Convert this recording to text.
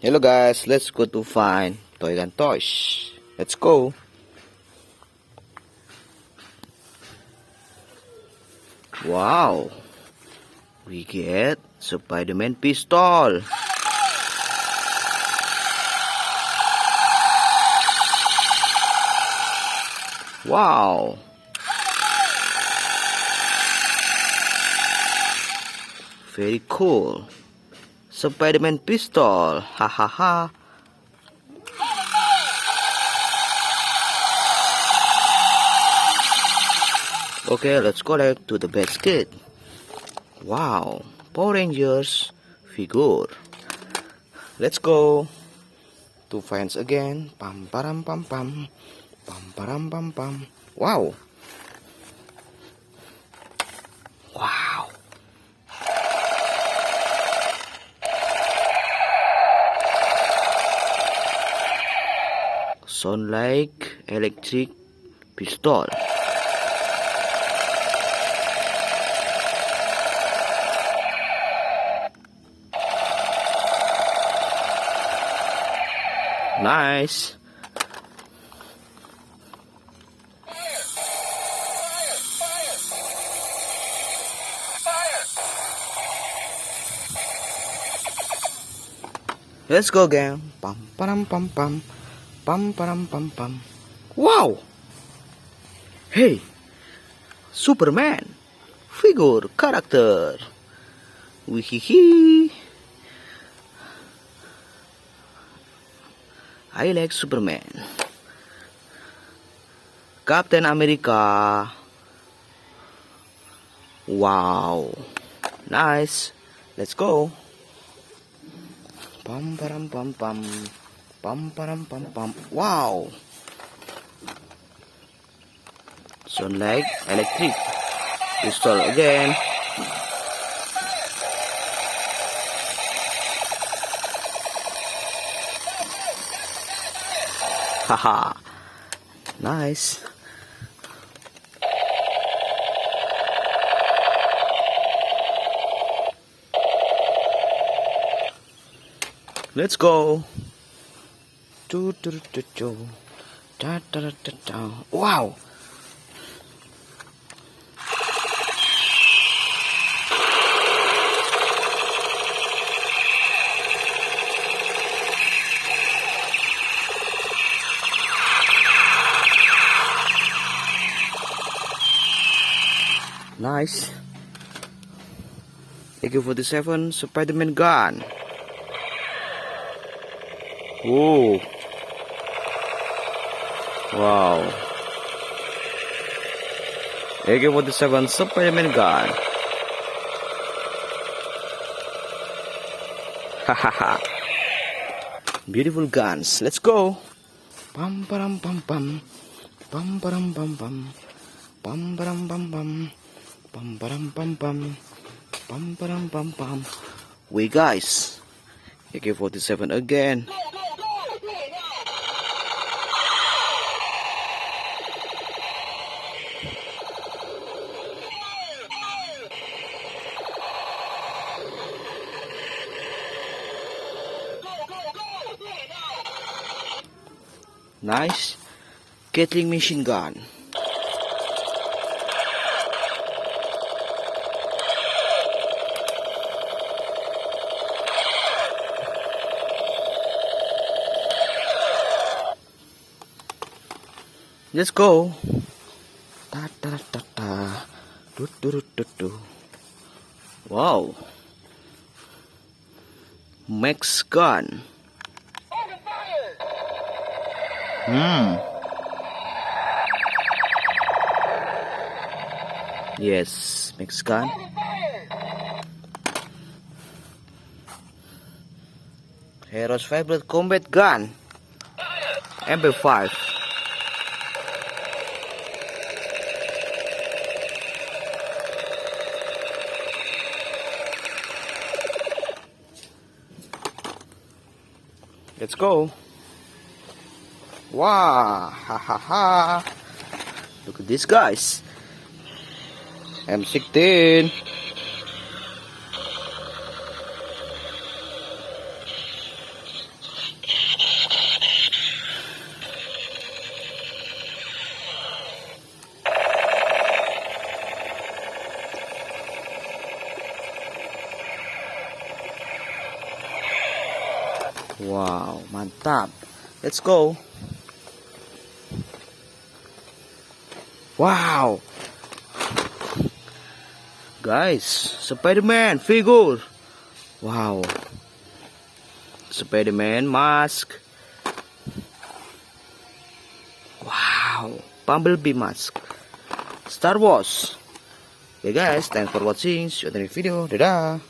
Hello guys, let's go to find toy gun toys. Let's go. Wow, we get Spiderman pistol. Wow. Very cool. Spiderman pistol. Ha ha ha. Okay, let's collect to the basket. Wow, Power Rangers figure. Let's go to fans again. Pam param pam pam. Pam param pam pam. Wow. Wow. Sound like electric pistol. Nice. Let's go again. Pam param pam pam. Pam param pam pam. Wow. Hey. Superman. Figure character. Wihihi. I like Superman. Captain America. Wow. Nice. Let's go. Pam param pam pam. Pam param pam pam. Wow. Sound like electric pistol again. Haha. Nice. Let's go. Wow. Nice. AK47 Spiderman gun. Oh. Wow. AK47 Spiderman gun. Hahaha. Beautiful guns. Let's go. Pam param pam pam. Pam param pam pam. Pam param pam pam. Pam param pam pam. Pam param pam pam. Wait guys. AK47 again. Nice. Gatling machine gun. Let's go. Ta ta ta ta. Do do do do do. Wow. Max gun. Yes, Max gun. Hero's favorite combat gun. MP5. Let's go. Wow, ha ha ha. Look at this guys. M16. Wow, mantap. Let's go. Wow. Guys, Spiderman figure. Wow. Spiderman mask. Wow, Bumblebee mask. Star Wars. Okay guys, thanks for watching. See you in the next video. Dadah.